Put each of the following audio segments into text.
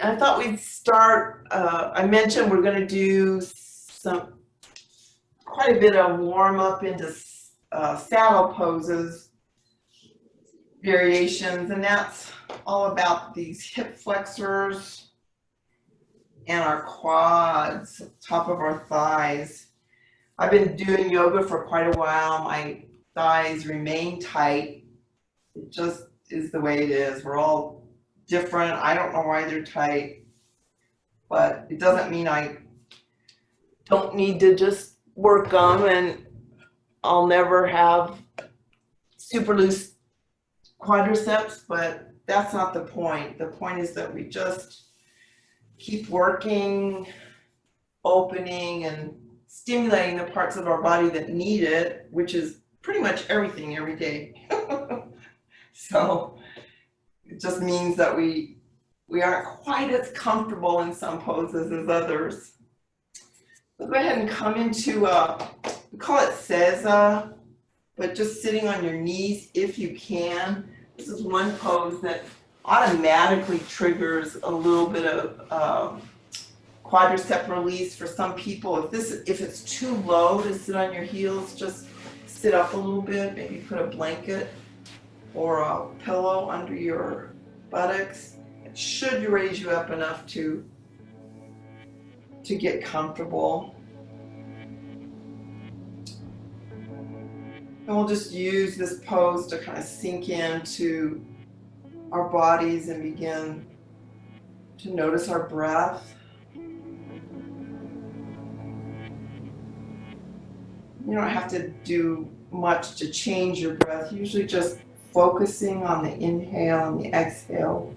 I thought we'd start, I mentioned we're going to do quite a bit of warm up into saddle poses, variations, and that's all about these hip flexors and our quads, top of our thighs. I've been doing yoga for quite a while. My thighs remain tight. It just is the way it is. We're all different. I don't know why they're tight, but it doesn't mean I don't need to just work them, and I'll never have super loose quadriceps, but that's not the point. The point is that we just keep working, opening, and stimulating the parts of our body that need it, which is pretty much everything every day. So it just means that we aren't quite as comfortable in some poses as others. So go ahead and come into, we call it Seza, but just sitting on your knees if you can. This is one pose that automatically triggers a little bit of quadricep release for some people. If it's too low to sit on your heels, just sit up a little bit, maybe put a blanket or a pillow under your buttocks. It should raise you up enough to get comfortable. And we'll just use this pose to kind of sink into our bodies and begin to notice our breath. You don't have to do much to change your breath, usually just focusing on the inhale and the exhale.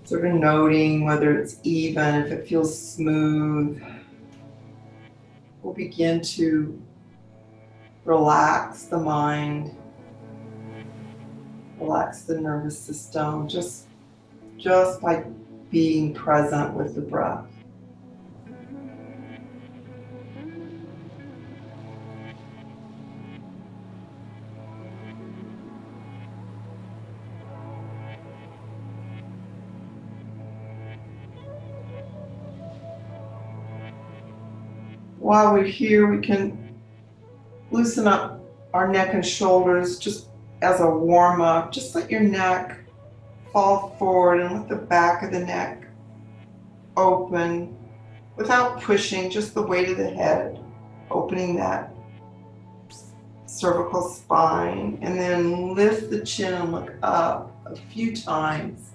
Sort of noting whether it's even, if it feels smooth. We'll begin to relax the mind, relax the nervous system, just by being present with the breath. While we're here, we can loosen up our neck and shoulders just as a warm-up. Just let your neck fall forward and let the back of the neck open without pushing, just the weight of the head, opening that cervical spine, and then lift the chin and look up a few times.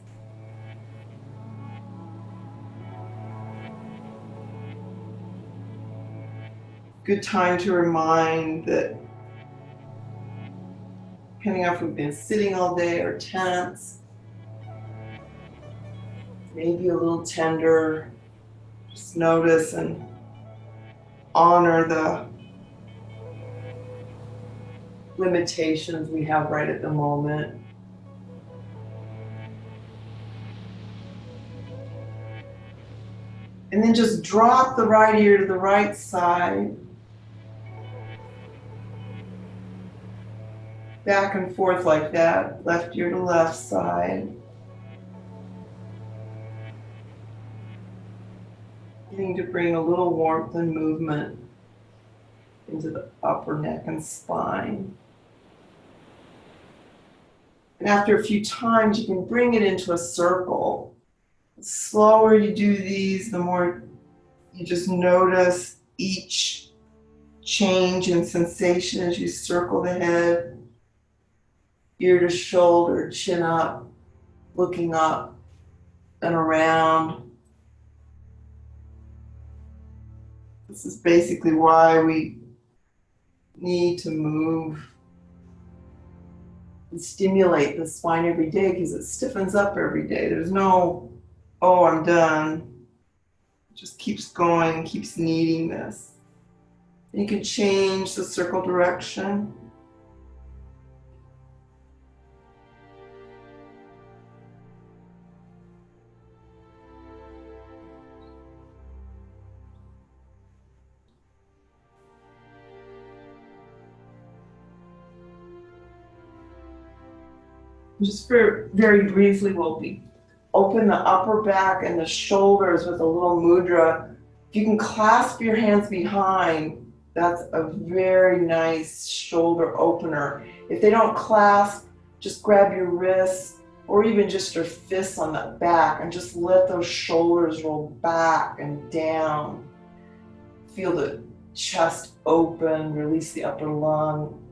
Good time to remind that depending on if we've been sitting all day or tense, maybe a little tender, just notice and honor the limitations we have right at the moment. And then just drop the right ear to the right side. Back and forth like that, left ear to left side. Beginning to bring a little warmth and movement into the upper neck and spine. And after a few times, you can bring it into a circle. The slower you do these, the more you just notice each change in sensation as you circle the head. Ear to shoulder, chin up, looking up and around. This is basically why we need to move and stimulate the spine every day, because it stiffens up every day. There's no, oh, I'm done. It just keeps going, keeps needing this. And you can change the circle direction. Just very briefly, we'll open the upper back and the shoulders with a little mudra. If you can clasp your hands behind, that's a very nice shoulder opener. If they don't clasp, just grab your wrists or even just your fists on the back and just let those shoulders roll back and down. Feel the chest open, release the upper lung.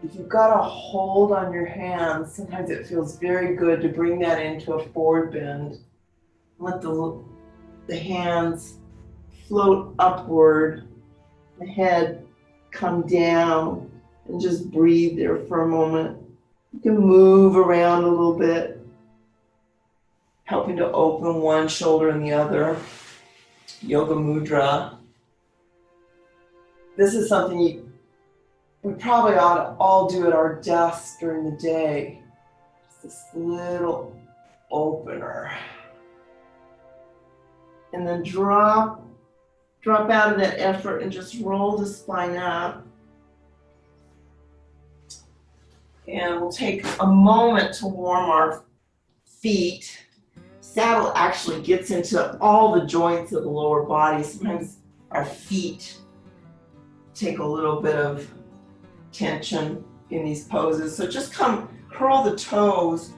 If you've got a hold on your hands, sometimes it feels very good to bring that into a forward bend. Let the hands float upward, the head come down, and just breathe there for a moment. You can move around a little bit, helping to open one shoulder and the other. Yoga Mudra. This is something we probably ought to all do at our desks during the day. Just this little opener. And then drop out of that effort and just roll the spine up. And we'll take a moment to warm our feet. Saddle actually gets into all the joints of the lower body. Sometimes our feet take a little bit of tension in these poses. So just curl the toes.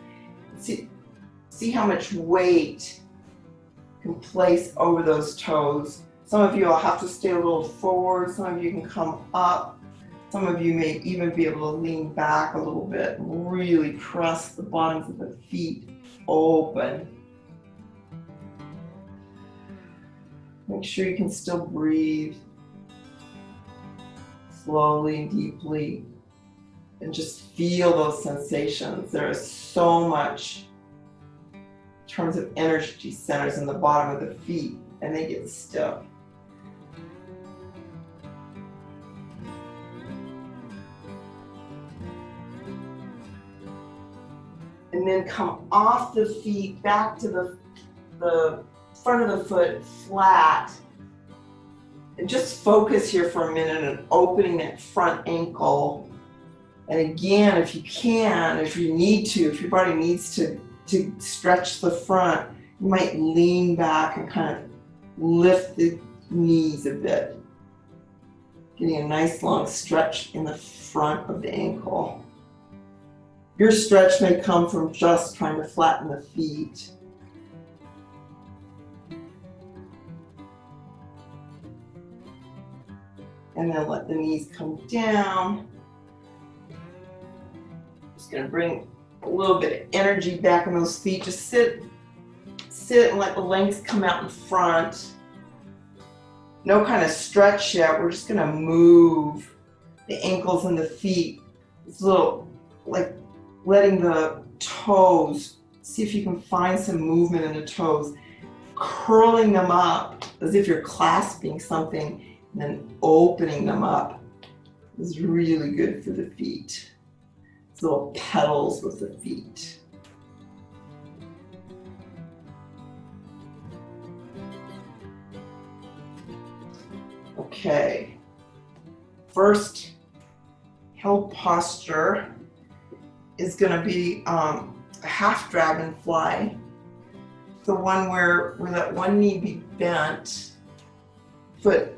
See how much weight can place over those toes. Some of you will have to stay a little forward. Some of you can come up. Some of you may even be able to lean back a little bit and really press the bottoms of the feet open. Make sure you can still breathe slowly and deeply and just feel those sensations. There is so much in terms of energy centers in the bottom of the feet, and they get stiff. And then come off the feet back to the front of the foot flat. And just focus here for a minute on opening that front ankle. And again, if you can, if you need to, if your body needs to stretch the front, you might lean back and kind of lift the knees a bit. Getting a nice long stretch in the front of the ankle. Your stretch may come from just trying to flatten the feet. And then let the knees come down. Just gonna bring a little bit of energy back in those feet. Just sit and let the legs come out in front. No kind of stretch yet. We're just gonna move the ankles and the feet. It's a little like letting the toes, see if you can find some movement in the toes. Curling them up as if you're clasping something. And then opening them up is really good for the feet. It's little petals with the feet. Okay. First held posture is going to be a half dragonfly. The one where we let one knee be bent, foot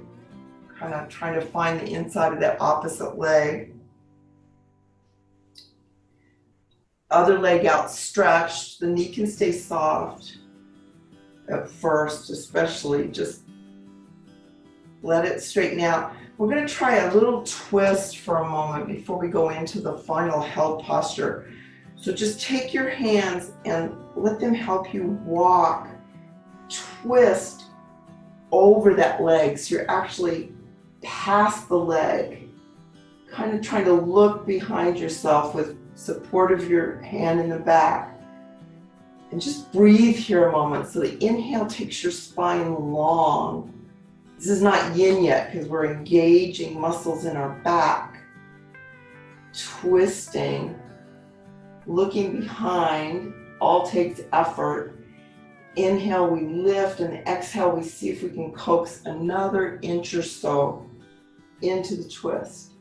kind of trying to find the inside of that opposite leg. Other leg outstretched. The knee can stay soft at first, especially. Just let it straighten out. We're going to try a little twist for a moment before we go into the final held posture. So just take your hands and let them help you walk, twist over that leg. So you're actually past the leg, kind of trying to look behind yourself with support of your hand in the back. And just breathe here a moment. So the inhale takes your spine long. This is not yin yet because we're engaging muscles in our back. Twisting, looking behind, all takes effort. Inhale, we lift, and exhale, we see if we can coax another inch or so into the twist.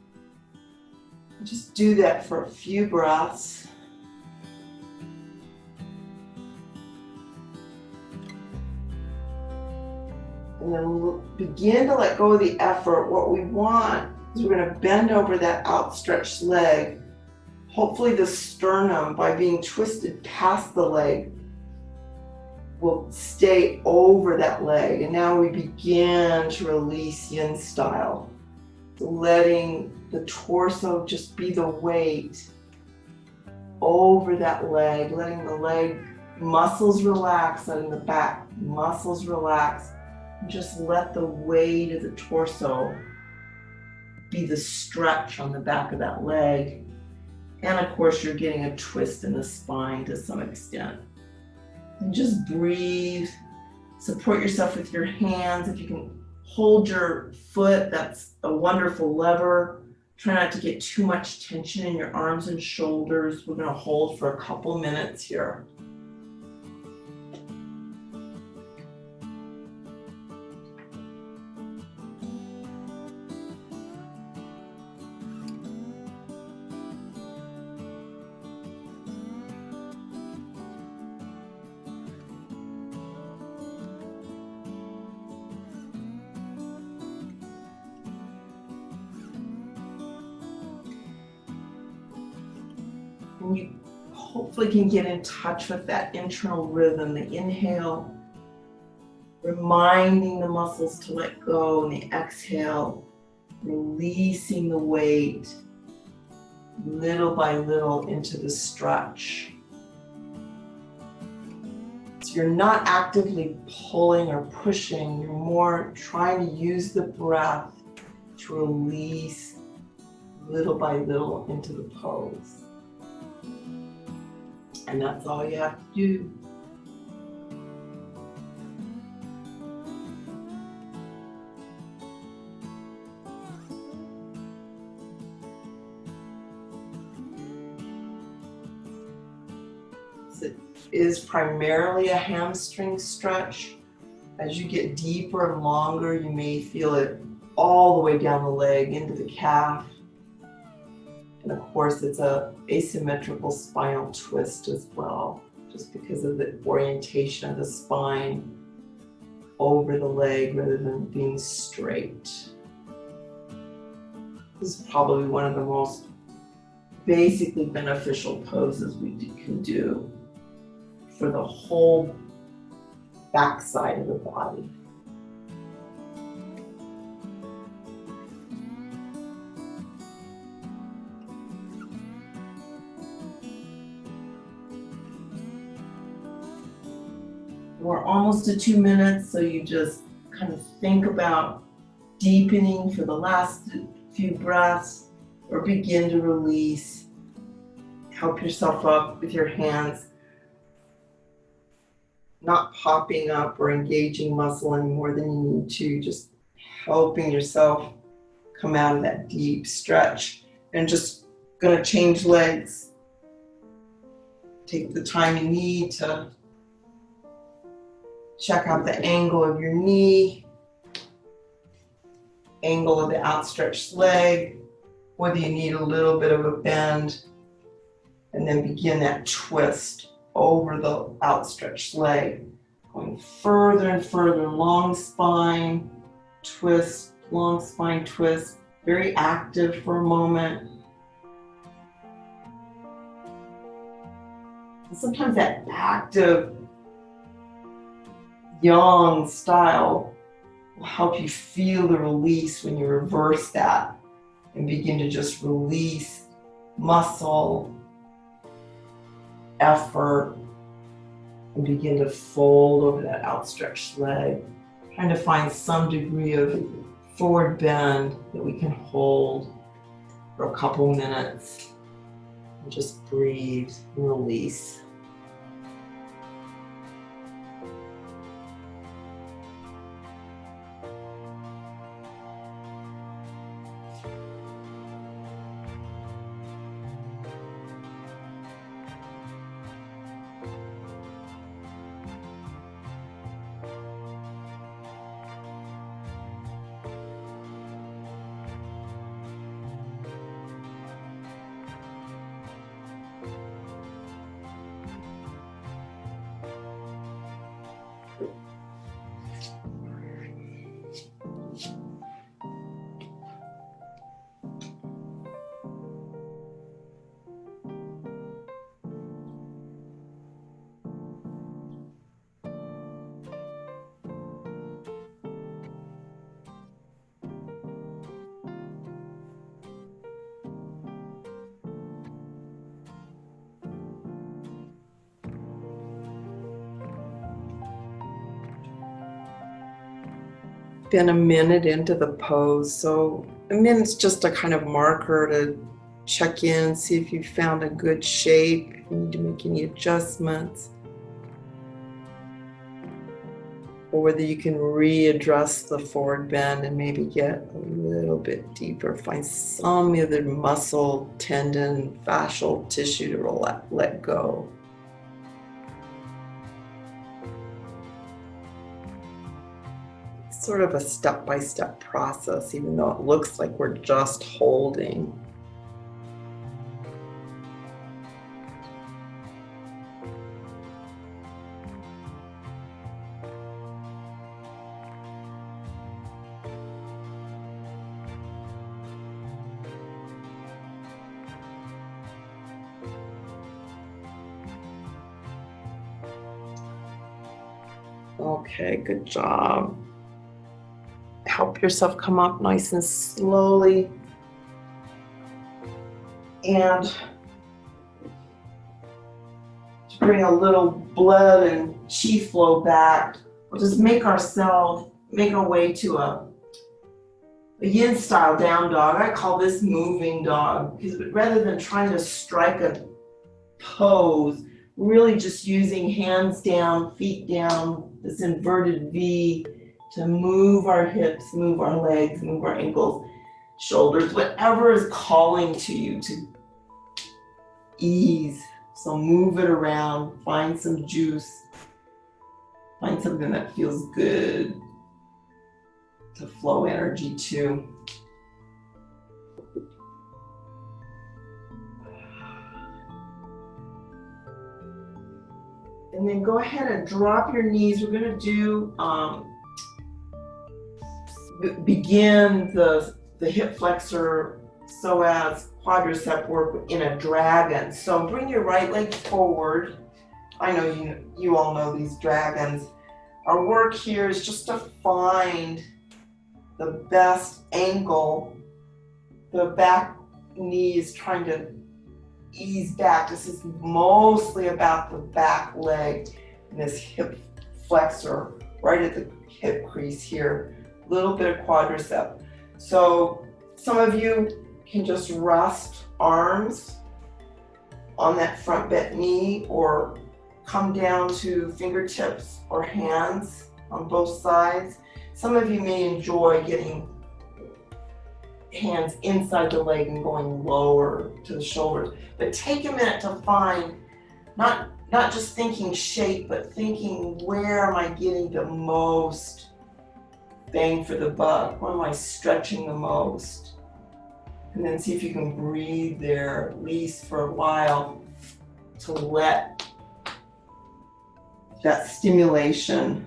Just do that for a few breaths. And then we'll begin to let go of the effort. What we want is we're going to bend over that outstretched leg. Hopefully the sternum, by being twisted past the leg, will stay over that leg. And now we begin to release yin style. Letting the torso just be the weight over that leg, letting the leg muscles relax, letting the back muscles relax. Just let the weight of the torso be the stretch on the back of that leg. And of course, you're getting a twist in the spine to some extent. And just breathe. Support yourself with your hands. If you can hold your foot, that's a wonderful lever. Try not to get too much tension in your arms and shoulders. We're going to hold for a couple minutes here. And you hopefully can get in touch with that internal rhythm, the inhale, reminding the muscles to let go, and the exhale, releasing the weight little by little into the stretch. So you're not actively pulling or pushing, you're more trying to use the breath to release little by little into the pose. And that's all you have to do. It is primarily a hamstring stretch. As you get deeper and longer, you may feel it all the way down the leg into the calf. And of course, it's a asymmetrical spinal twist as well, just because of the orientation of the spine over the leg rather than being straight. This is probably one of the most basically beneficial poses we can do for the whole backside of the body. We're almost to 2 minutes, so you just kind of think about deepening for the last few breaths, or begin to release. Help yourself up with your hands, not popping up or engaging muscle any more than you need to, just helping yourself come out of that deep stretch. And just gonna change legs. Take the time you need to check out the angle of your knee, angle of the outstretched leg, whether you need a little bit of a bend, and then begin that twist over the outstretched leg, going further and further, long spine twist, long spine twist, very active for a moment. And sometimes that active yang style will help you feel the release when you reverse that and begin to just release muscle, effort, and begin to fold over that outstretched leg, trying to find some degree of forward bend that we can hold for a couple minutes and just breathe and release. been a minute into the pose, so a minute's just a kind of marker to check in, see if you found a good shape, if you need to make any adjustments, or whether you can readjust the forward bend and maybe get a little bit deeper, find some other muscle, tendon, fascial tissue to let go. Sort of a step-by-step process, even though it looks like we're just holding. Okay, good job. Help yourself come up nice and slowly. And to bring a little blood and chi flow back, we'll just make our way to a yin style down dog. I call this moving dog, because rather than trying to strike a pose, really just using hands down, feet down, this inverted V to move our hips, move our legs, move our ankles, shoulders, whatever is calling to you to ease. So move it around, find some juice, find something that feels good to flow energy to. And then go ahead and drop your knees. We're going to do begin the hip flexor psoas quadricep work in a dragon. So bring your right leg forward. I know you all know these dragons. Our work here is just to find the best angle. The back knee is trying to ease back. This is mostly about the back leg and this hip flexor right at the hip crease here. A little bit of quadricep. So some of you can just rest arms on that front bent knee or come down to fingertips or hands on both sides. Some of you may enjoy getting hands inside the leg and going lower to the shoulders. But take a minute to find, not just thinking shape, but thinking, where am I getting the most bang for the buck? Where am I stretching the most? And then see if you can breathe there, at least for a while, to let that stimulation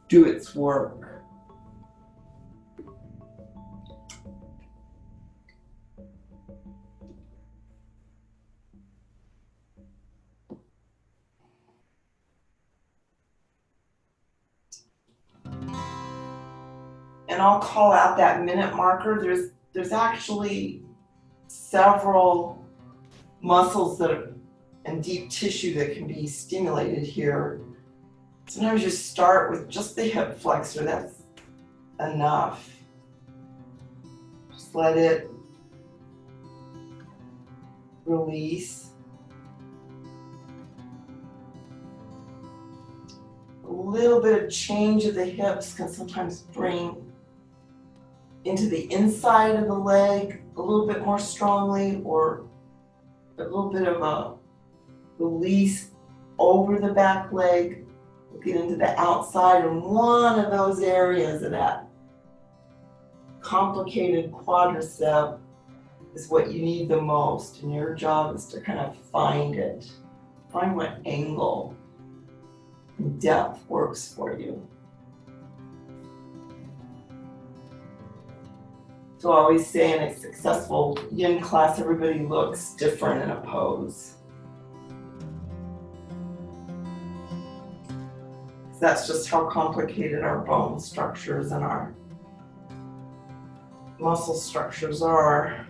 do its work. And I'll call out that minute marker. There's actually several muscles and deep tissue that can be stimulated here. Sometimes you start with just the hip flexor, that's enough. Just let it release. A little bit of change of the hips can sometimes bring into the inside of the leg a little bit more strongly, or a little bit of a release over the back leg. We'll get into the outside, and one of those areas of that complicated quadricep is what you need the most, and your job is to kind of find it. Find what angle and depth works for you. So I always say in a successful yin class, everybody looks different in a pose. That's just how complicated our bone structures and our muscle structures are.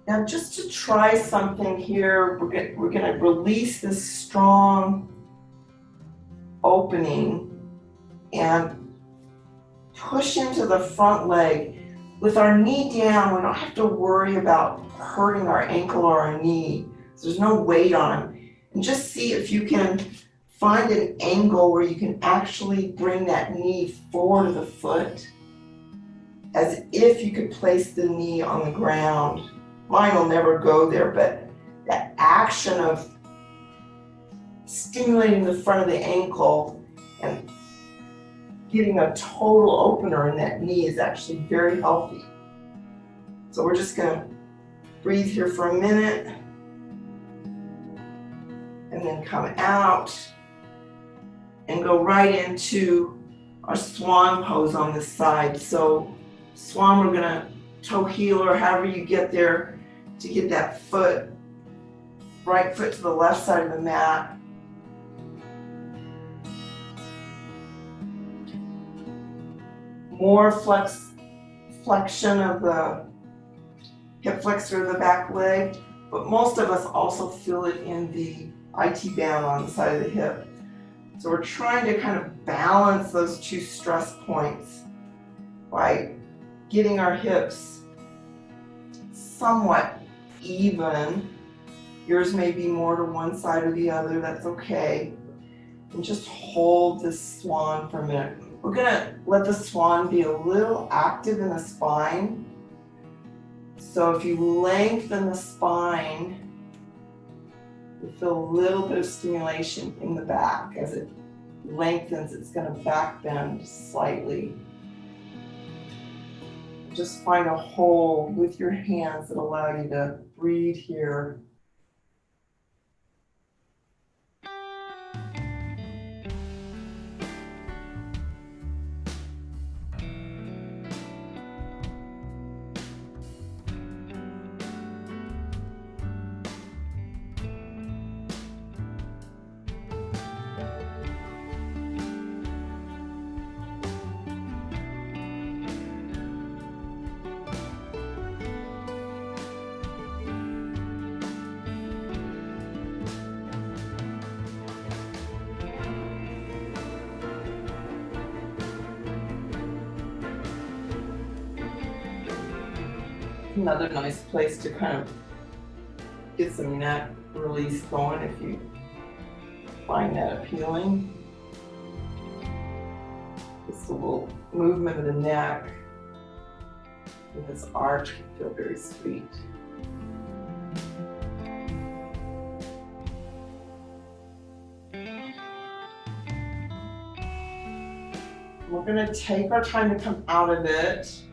Now just to try something here, we're gonna release this strong opening and push into the front leg. With our knee down, we don't have to worry about hurting our ankle or our knee. So there's no weight on them. And just see if you can find an angle where you can actually bring that knee forward of the foot, as if you could place the knee on the ground. Mine will never go there, but that action of stimulating the front of the ankle and getting a total opener in that knee is actually very healthy. So we're just gonna breathe here for a minute and then come out and go right into our swan pose on this side. So swan, we're gonna toe heel or however you get there to get that foot, right foot to the left side of the mat. More flexion of the hip flexor of the back leg, but most of us also feel it in the IT band on the side of the hip. So we're trying to kind of balance those two stress points by getting our hips somewhat even. Yours may be more to one side or the other, that's okay. And just hold this swan for a minute. We're gonna let the swan be a little active in the spine. So if you lengthen the spine, you feel a little bit of stimulation in the back. As it lengthens, it's gonna back bend slightly. Just find a hold with your hands that allow you to breathe here. Another nice place to kind of get some neck release going if you find that appealing. Just a little movement of the neck with this arch can feel very sweet. We're going to take our time to come out of it.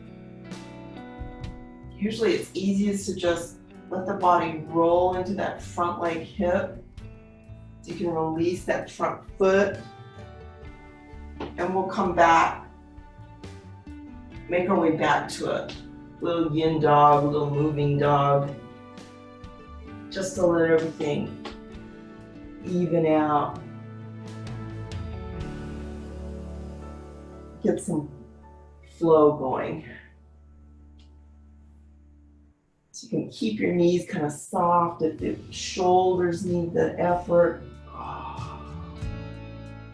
Usually it's easiest to just let the body roll into that front leg hip. So you can release that front foot. And we'll come back, make our way back to a little yin dog, a little moving dog. Just to let everything even out. Get some flow going. So you can keep your knees kind of soft if the shoulders need the effort.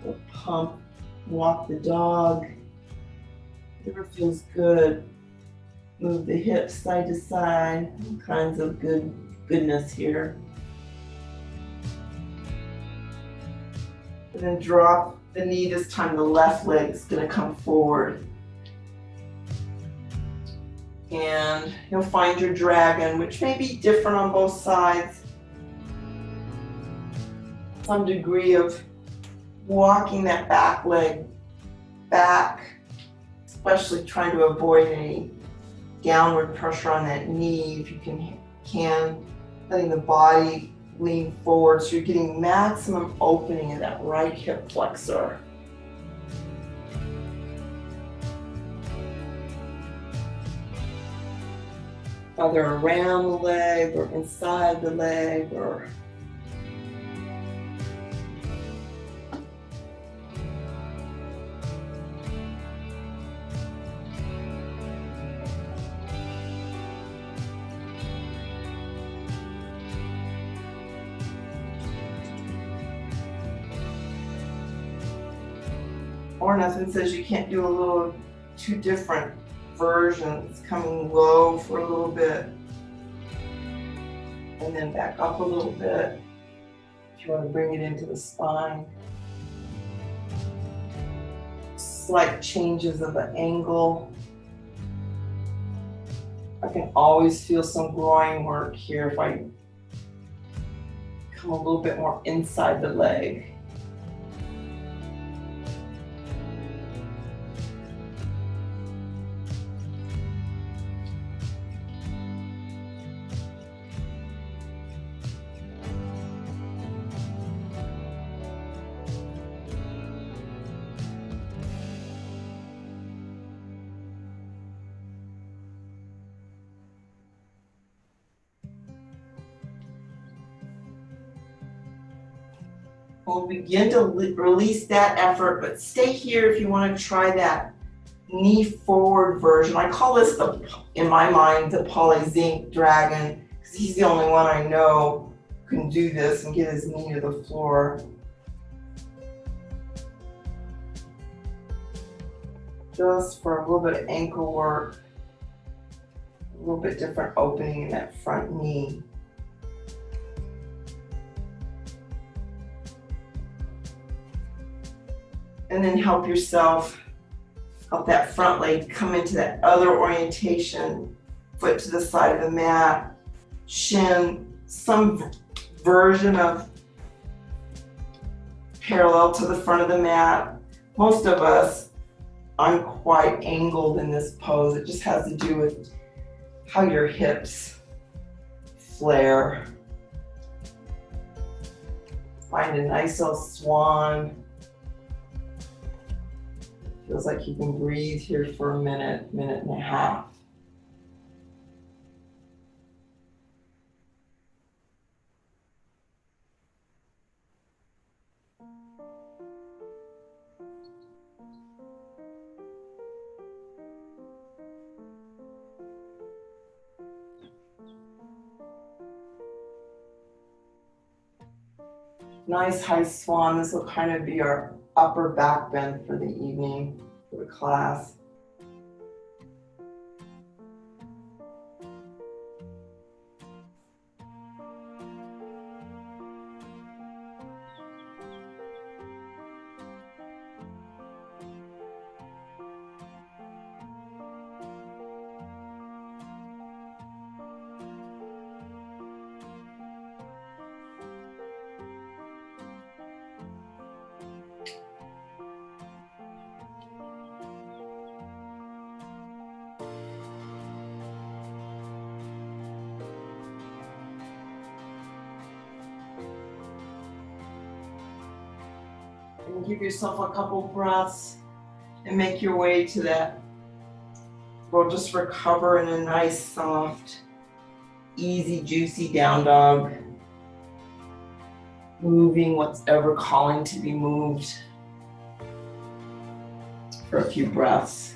We'll pump, walk the dog. Whatever feels good. Move the hips side to side. All kinds of goodness here. And then drop the knee. This time the left leg is going to come forward. And you'll find your dragon, which may be different on both sides. Some degree of walking that back leg back, especially trying to avoid any downward pressure on that knee if you can, letting the body lean forward so you're getting maximum opening in that right hip flexor. Either around the leg or inside the leg or or nothing says you can't do a little, two different versions, coming low for a little bit and then back up a little bit if you want to bring it into the spine. Slight changes of the angle. I can always feel some groin work here if I come a little bit more inside the leg. We'll begin to release that effort, but stay here if you want to try that knee forward version. I call this, in my mind, the Poly-Zinc Dragon, because he's the only one I know who can do this and get his knee to the floor. Just for a little bit of ankle work, a little bit different opening in that front knee. And then help yourself, help that front leg come into that other orientation, foot to the side of the mat, shin, some version of parallel to the front of the mat. Most of us aren't quite angled in this pose. It just has to do with how your hips flare. Find a nice little swan. Feels like you can breathe here for a minute, minute and a half. Nice high swan. This will kind of be our upper back bend for the evening, for the class. And give yourself a couple breaths and make your way to that. We'll just recover in a nice, soft, easy, juicy down dog. Moving what's ever calling to be moved for a few breaths.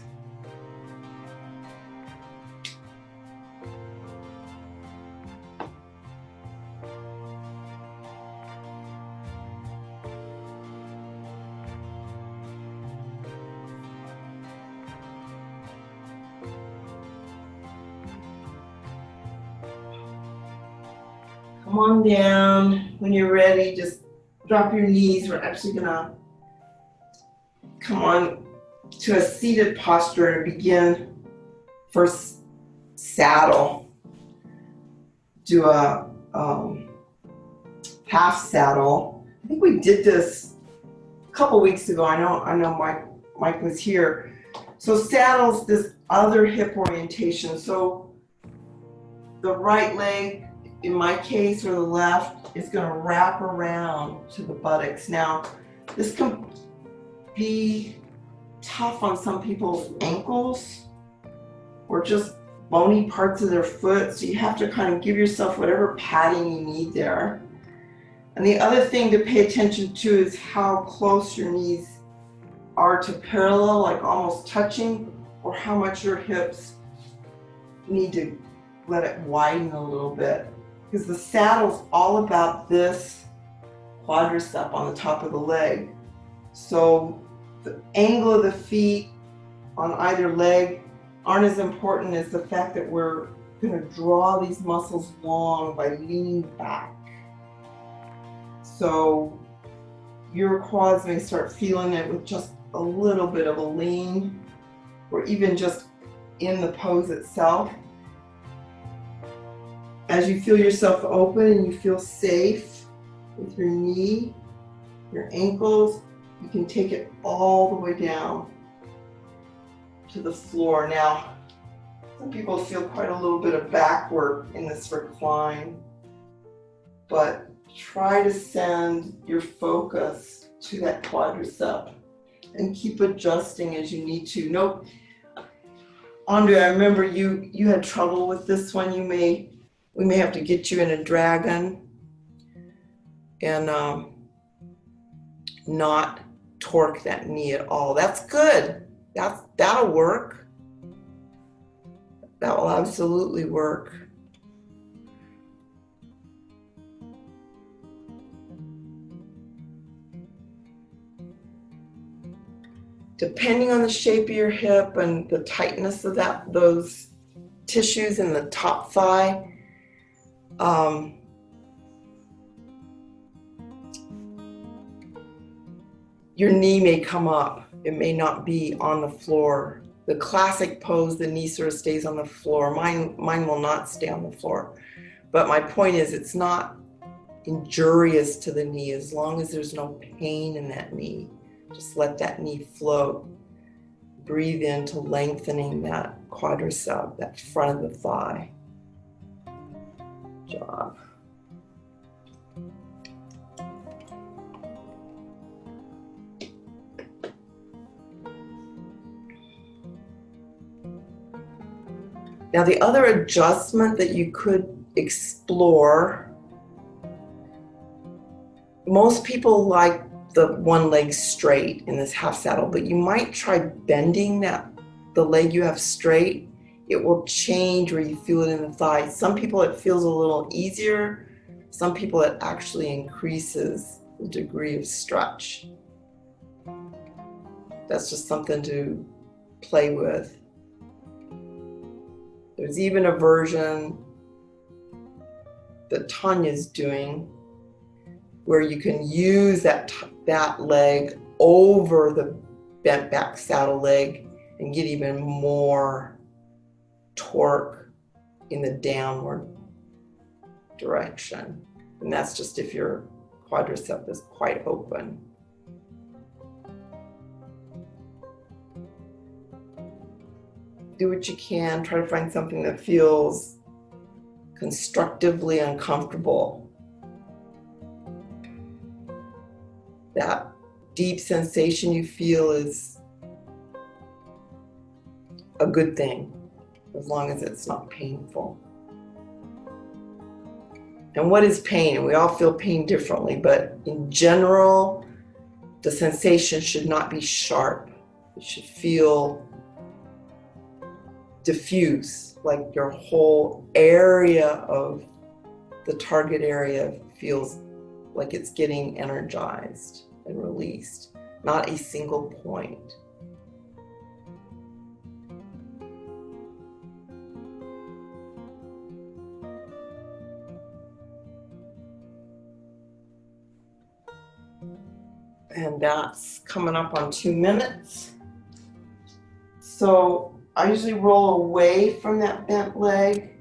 Come on down. When you're ready, just drop your knees. We're actually gonna come on to a seated posture and begin first saddle. Do a half saddle. I think we did this a couple weeks ago. I know Mike was here. So saddle's this other hip orientation. So the right leg, in my case, or the left, is going to wrap around to the buttocks. Now, this can be tough on some people's ankles or just bony parts of their foot, so you have to kind of give yourself whatever padding you need there. And the other thing to pay attention to is how close your knees are to parallel, like almost touching, or how much your hips need to let it widen a little bit. Because the saddle's all about this quadricep on the top of the leg. So The angle of the feet on either leg aren't as important as the fact that we're going to draw these muscles long by leaning back. So your quads may start feeling it with just a little bit of a lean, or even just in the pose itself. As you feel yourself open and you feel safe with your knee, your ankles, you can take it all the way down to the floor. Now, some people feel quite a little bit of back work in this recline, but try to send your focus to that quadricep and keep adjusting as you need to. Nope. Andre, I remember you had trouble with this one. We may have to get you in a dragon and not torque that knee at all. That's good. That'll work. That will absolutely work. Depending on the shape of your hip and the tightness of those tissues in the top thigh, your knee may come up. It may not be on the floor. The classic pose, the knee sort of stays on the floor. Mine will not stay on the floor. But my point is, it's not injurious to the knee as long as there's no pain in that knee. Just let that knee float. Breathe into lengthening that quadricep, that front of the thigh. Good job. Now, the other adjustment that you could explore, most people like the one leg straight in this half saddle, but you might try bending the leg you have straight. It will change where you feel it in the thigh. Some people it feels a little easier. Some people it actually increases the degree of stretch. That's just something to play with. There's even a version that Tanya's doing where you can use that leg over the bent back saddle leg and get even more torque in the downward direction. And that's just if your quadricep is quite open. Do what you can. Try to find something that feels constructively uncomfortable. That deep sensation you feel is a good thing, as long as it's not painful. And what is pain? And we all feel pain differently, but in general, the sensation should not be sharp. It should feel diffuse, like your whole area of the target area feels like it's getting energized and released, not a single point. And that's coming up on 2 minutes. So I usually roll away from that bent leg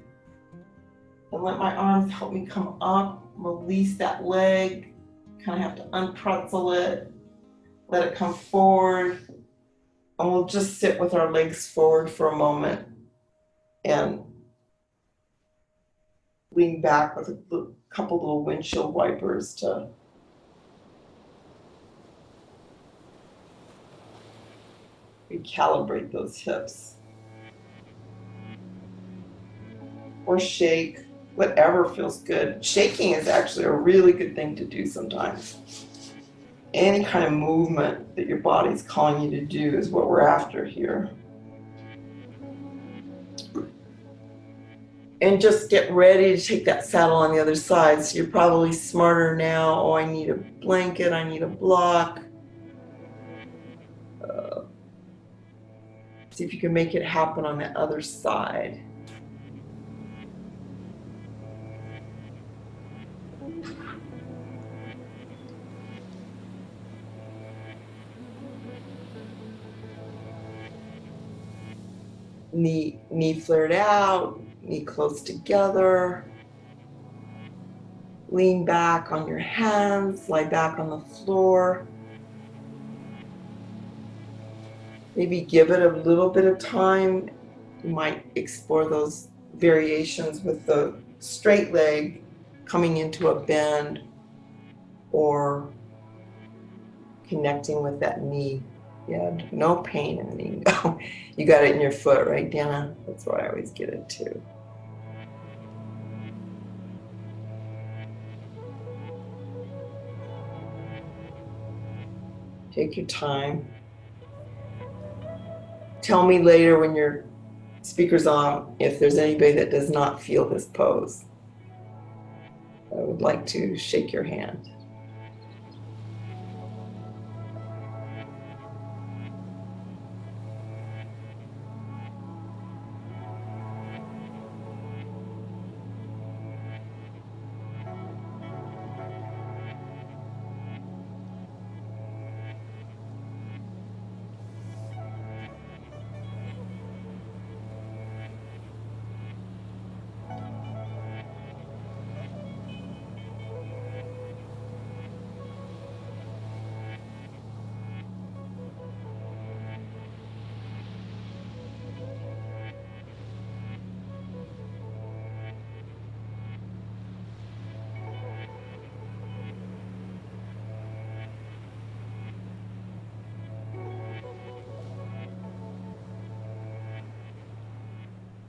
and let my arms help me come up, release that leg, kind of have to unpretzel it, let it come forward, and we'll just sit with our legs forward for a moment and lean back with a couple little windshield wipers to recalibrate those hips. Or shake, whatever feels good. Shaking is actually a really good thing to do sometimes. Any kind of movement that your body's calling you to do is what we're after here. And just get ready to take that saddle on the other side. So you're probably smarter now. Oh, I need a blanket, I need a block. See if you can make it happen on the other side. Knee flared out, knee close together. Lean back on your hands, lie back on the floor. Maybe give it a little bit of time. You might explore those variations with the straight leg coming into a bend or connecting with that knee. Yeah, no pain in the knee. You got it in your foot, right, Dana? That's where I always get it too. Take your time. Tell me later when your speaker's on if there's anybody that does not feel this pose. I would like to shake your hand.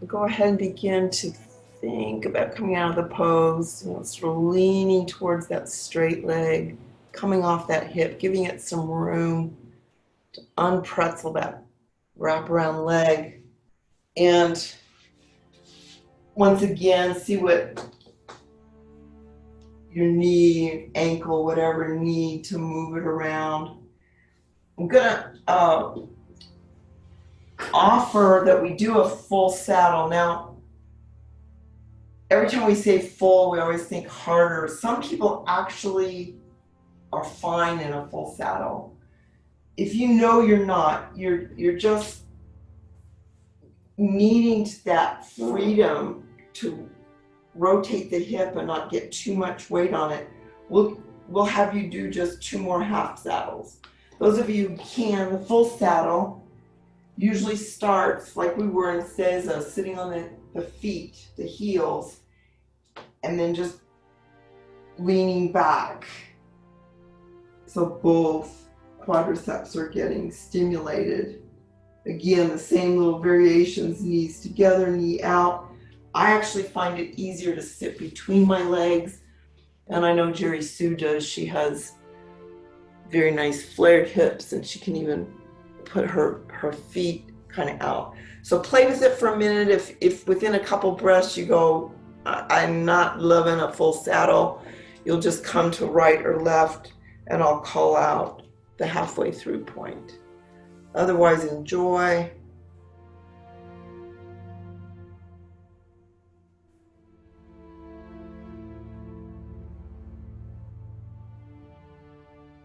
Go ahead and begin to think about coming out of the pose, sort of leaning towards that straight leg, coming off that hip, giving it some room to unpretzel that wraparound leg. And once again, see what your knee, ankle, whatever need to move it around. I'm gonna offer that we do a full saddle. Now, every time we say full, we always think harder. Some people actually are fine in a full saddle. If you know you're not, you're just needing that freedom to rotate the hip and not get too much weight on it, we'll have you do just 2 more half saddles. Those of you who can, the full saddle usually starts like we were in Seiza, sitting on the feet, the heels, and then just leaning back. So both quadriceps are getting stimulated. Again, the same little variations, knees together, knee out. I actually find it easier to sit between my legs. And I know Jerry Sue does. She has very nice flared hips and she can even put her feet kind of out. So play with it for a minute. If within a couple breaths you go, I'm not loving a full saddle, you'll just come to right or left and I'll call out the halfway through point. Otherwise, enjoy.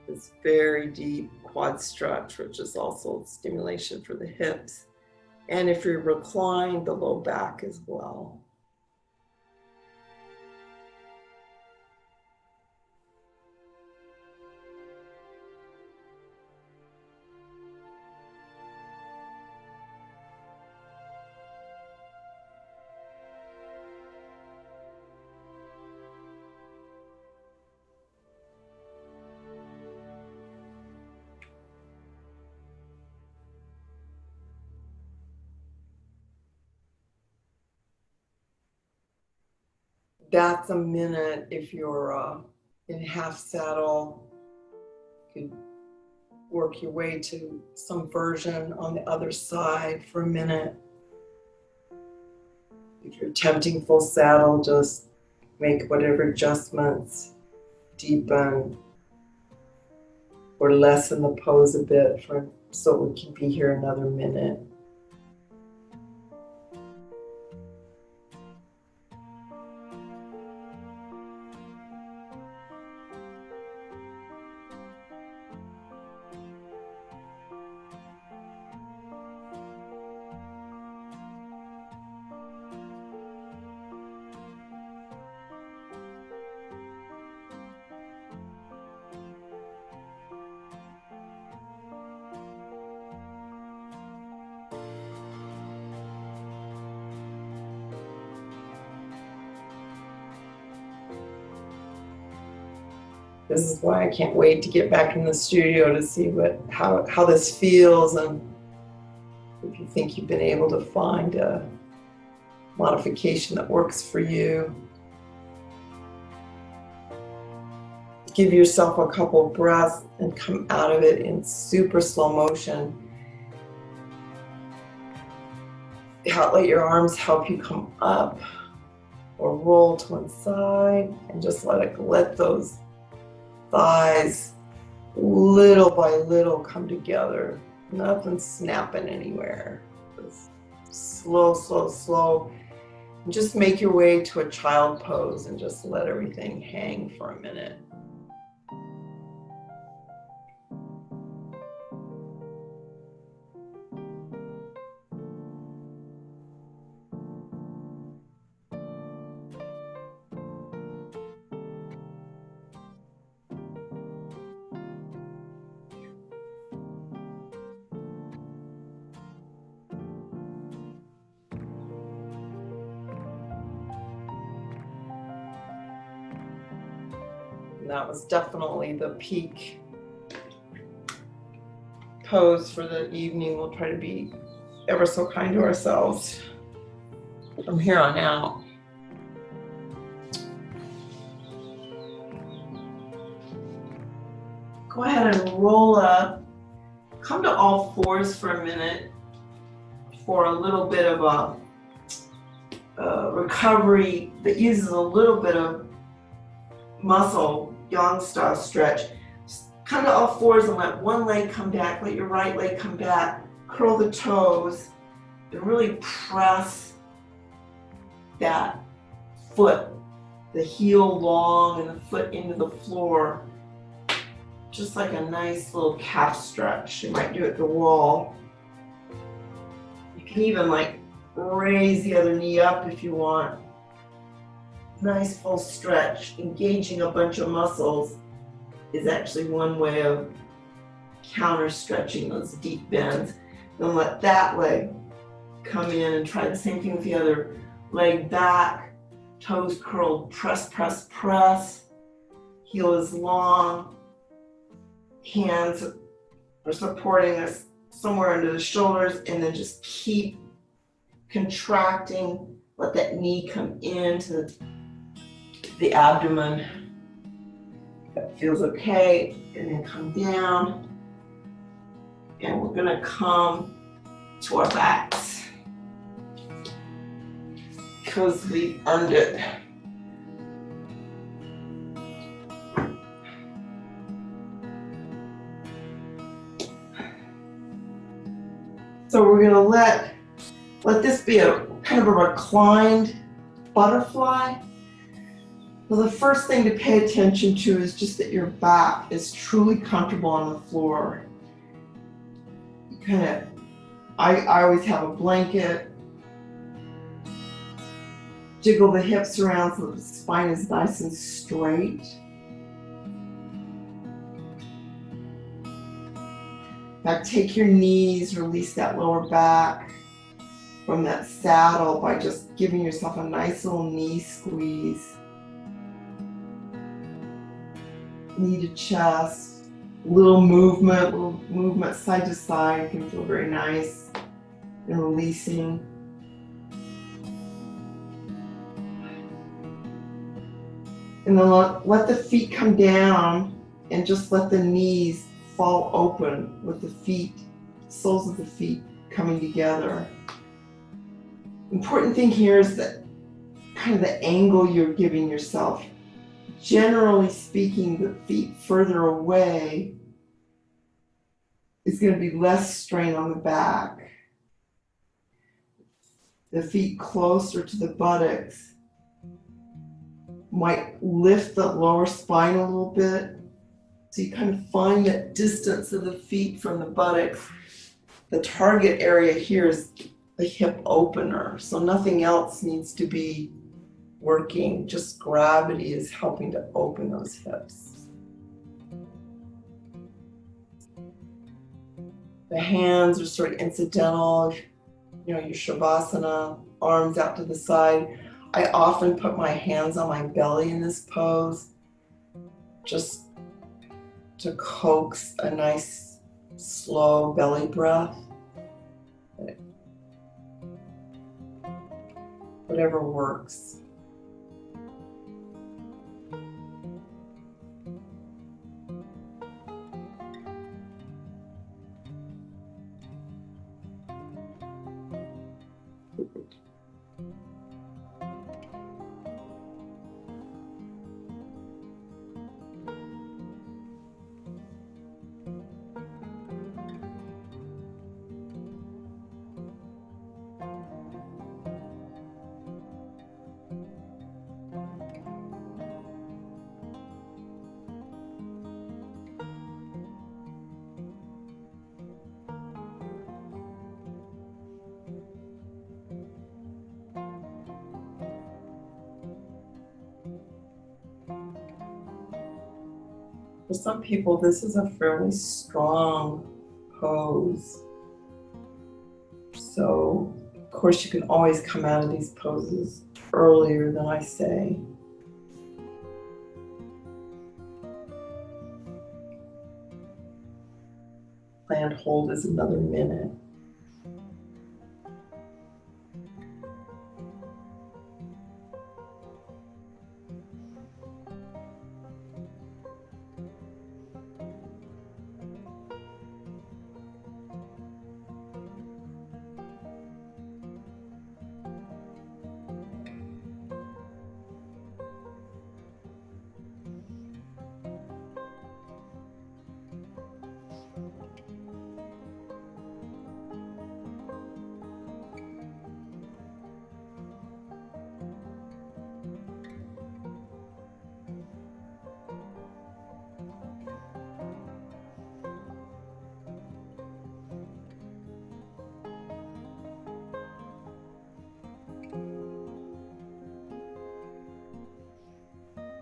This very deep quad stretch, which is also stimulation for the hips. And if you're reclined, the low back as well. That's a minute. If you're in half saddle, you could work your way to some version on the other side for a minute. If you're attempting full saddle, just make whatever adjustments, deepen or lessen the pose a bit so we can be here another minute. This is why I can't wait to get back in the studio to see how this feels, and if you think you've been able to find a modification that works for you. Give yourself a couple of breaths and come out of it in super slow motion. Let your arms help you come up or roll to one side, and just let those thighs little by little come together. Nothing snapping anywhere. Just slow, slow, slow. And just make your way to a child pose and just let everything hang for a minute. And that was definitely the peak pose for the evening. We'll try to be ever so kind to ourselves from here on out. Go ahead and roll up. Come to all fours for a minute for a little bit of a recovery that uses a little bit of muscle, yang style stretch. Just come to all fours and let one leg come back, let your right leg come back, curl the toes, and really press that foot, the heel long and the foot into the floor, just like a nice little calf stretch. You might do it at the wall. You can even raise the other knee up if you want. Nice full stretch. Engaging a bunch of muscles is actually one way of counter stretching those deep bends. Then let that leg come in and try the same thing with the other leg back, toes curled, press, press, press. Heel is long. Hands are supporting us somewhere under the shoulders, and then just keep contracting. Let that knee come into the abdomen. That feels okay. And then come down. And we're gonna come to our backs because we've earned it. So we're gonna let this be a kind of a reclined butterfly. Well, the first thing to pay attention to is just that your back is truly comfortable on the floor. You I always have a blanket. Jiggle the hips around so the spine is nice and straight. Now take your knees, release that lower back from that saddle by just giving yourself a nice little knee squeeze. Knee to chest, little movement side to side can feel very nice and releasing. And then let the feet come down and just let the knees fall open with the feet, soles of the feet coming together. Important thing here is that kind of the angle you're giving yourself. Generally speaking, the feet further away is going to be less strain on the back. The feet closer to the buttocks might lift the lower spine a little bit. So you kind of find that distance of the feet from the buttocks. The target area here is the hip opener, so nothing else needs to be working, just gravity is helping to open those hips. The hands are sort of incidental, your Shavasana, arms out to the side. I often put my hands on my belly in this pose, just to coax a nice slow belly breath. Whatever works. For some people, this is a fairly strong pose. So, of course, you can always come out of these poses earlier than I say. Planned hold is another minute.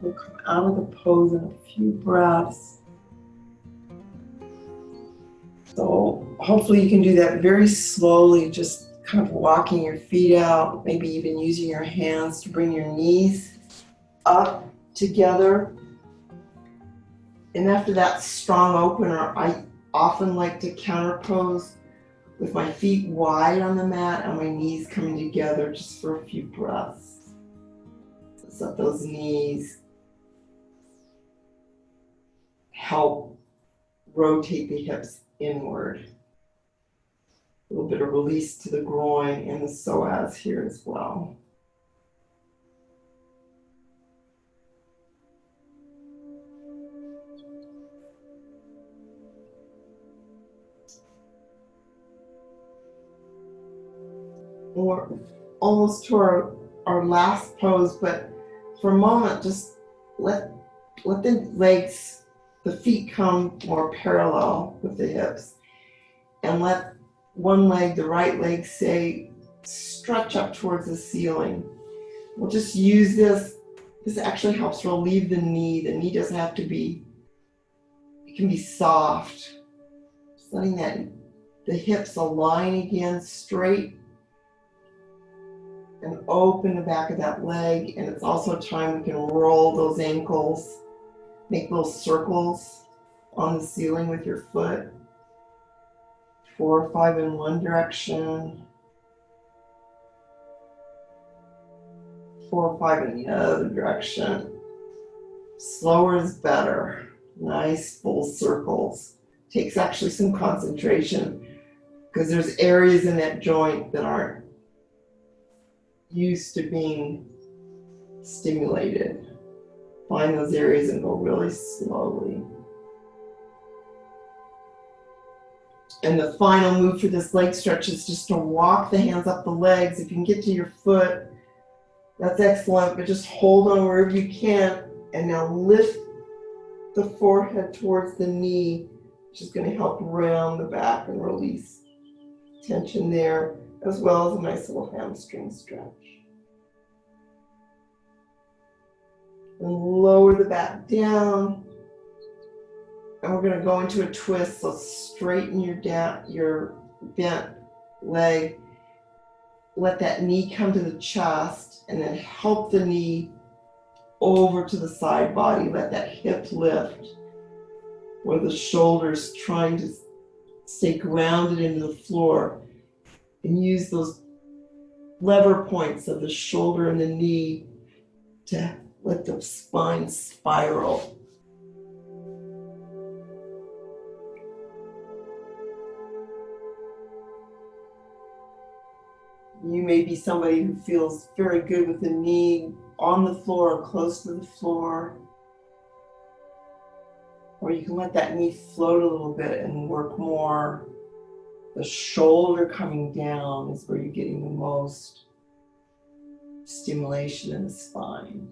We'll come out of the pose in a few breaths. So hopefully you can do that very slowly, just kind of walking your feet out, maybe even using your hands to bring your knees up together. And after that strong opener, I often like to counter pose with my feet wide on the mat and my knees coming together just for a few breaths. So let those knees help rotate the hips inward. A little bit of release to the groin and the psoas here as well. We're almost to our last pose, but for a moment, just let the legs, the feet come more parallel with the hips, and let one leg, the right leg, say, stretch up towards the ceiling. We'll just use this. This actually helps relieve the knee. The knee doesn't have to be, it can be soft. Just letting the hips align again straight and open the back of that leg. And it's also a time we can roll those ankles, make little circles on the ceiling with your foot. 4 or 5 in one direction, 4 or 5 in the other direction. Slower is better. Nice full circles. Takes actually some concentration because there's areas in that joint that aren't used to being stimulated. Find those areas and go really slowly. And the final move for this leg stretch is just to walk the hands up the legs. If you can get to your foot, that's excellent, but just hold on wherever you can. And now lift the forehead towards the knee, which is going to help round the back and release tension there, as well as a nice little hamstring stretch. And lower the back down. And we're going to go into a twist, so straighten your bent leg. Let that knee come to the chest, and then help the knee over to the side body. Let that hip lift. where the shoulders trying to stay grounded into the floor, and use those lever points of the shoulder and the knee to let the spine spiral. You may be somebody who feels very good with the knee on the floor or close to the floor. Or you can let that knee float a little bit and work more. The shoulder coming down is where you're getting the most stimulation in the spine.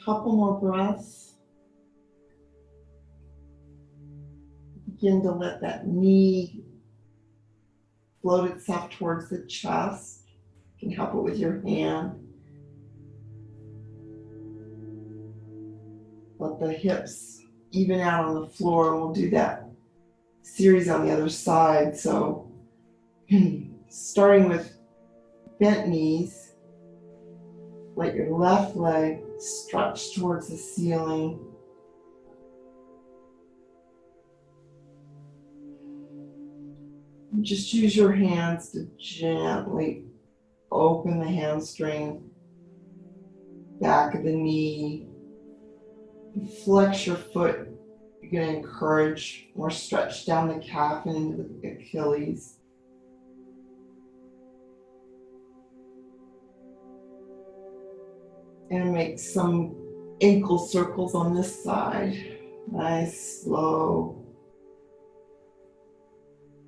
Couple more breaths. Begin to let that knee float itself towards the chest. You can help it with your hand. Let the hips even out on the floor. We'll do that series on the other side. So starting with bent knees, let your left leg stretch towards the ceiling. And just use your hands to gently open the hamstring, back of the knee. Flex your foot. You're going to encourage more stretch down the calf and into the Achilles. And make some ankle circles on this side. Nice, slow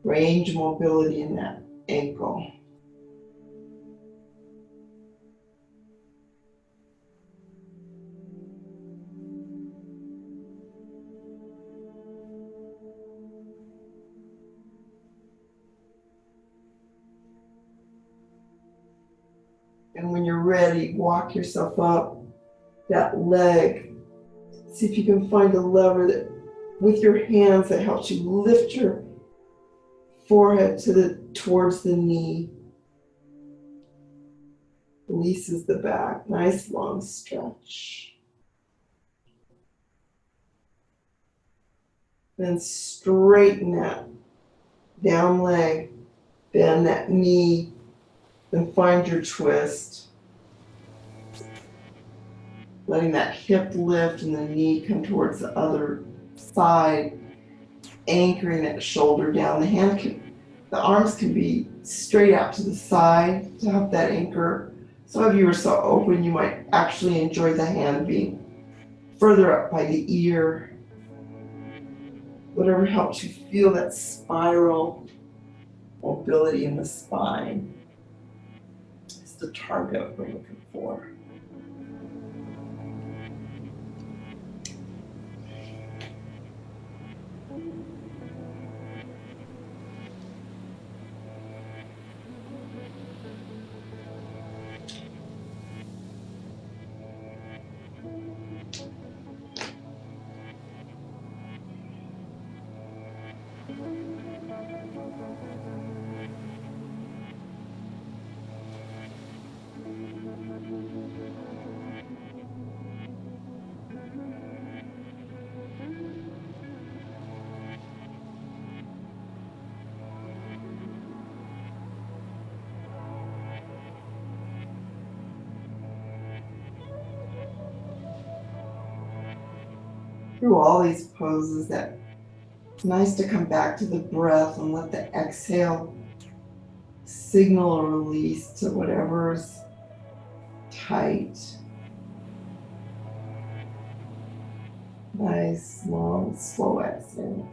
range of mobility in that ankle. And when you're ready, walk yourself up that leg. See if you can find a lever that, with your hands, that helps you lift your forehead towards the knee. Releases the back. Nice long stretch. Then straighten that down leg. Bend that knee. Then find your twist. Letting that hip lift and the knee come towards the other side. Anchoring that shoulder down. The arms can be straight out to the side to help that anchor. Some of you are so open, you might actually enjoy the hand being further up by the ear. Whatever helps you feel that spiral mobility in the spine. It's the target we're looking for. Through all these poses, that Nice to come back to the breath and let the exhale signal a release to whatever's tight. Nice, long, slow exhale.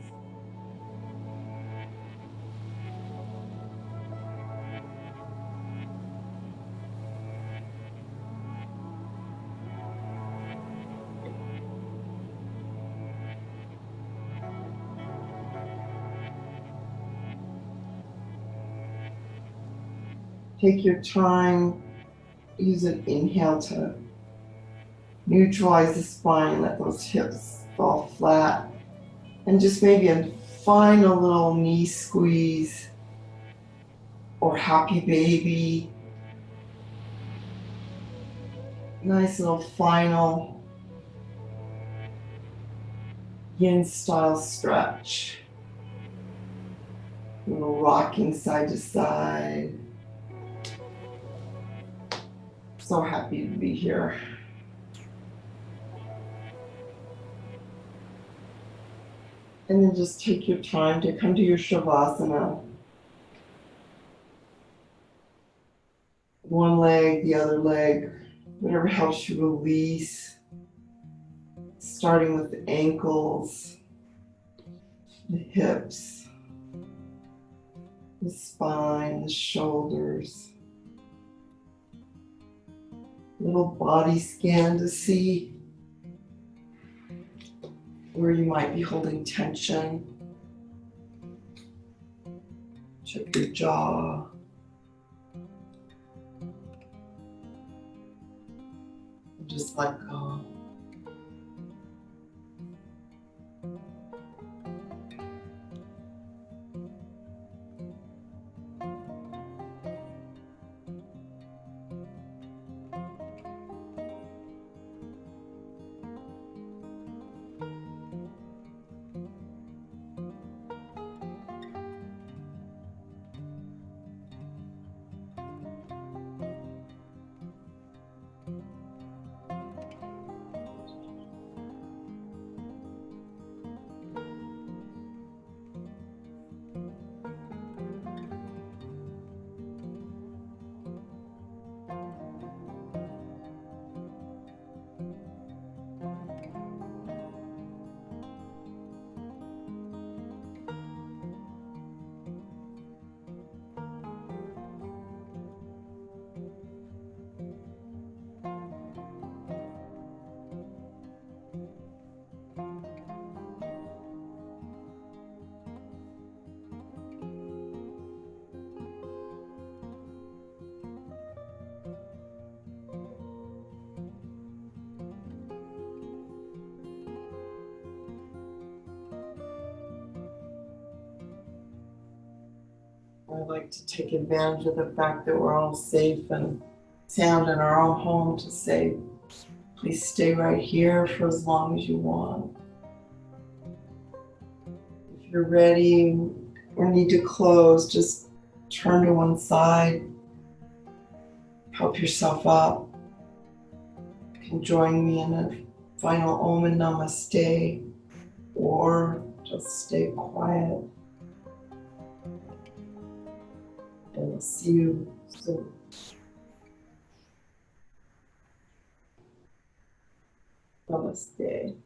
Take your time, use an inhale to neutralize the spine, let those hips fall flat, and just maybe a final little knee squeeze or happy baby. Nice little final yin style stretch. A little rocking side to side. So happy to be here. And then just take your time to come to your Shavasana. One leg, the other leg, whatever helps you release. Starting with the ankles, the hips, the spine, the shoulders. Little body scan to see where you might be holding tension. Check your jaw. And just let go. I like to take advantage of the fact that we're all safe and sound in our own home to say, please stay right here for as long as you want. If you're ready or need to close, just turn to one side, help yourself up. You can join me in a final Om and Namaste, or just stay quiet. And I'll see you soon. Namaste.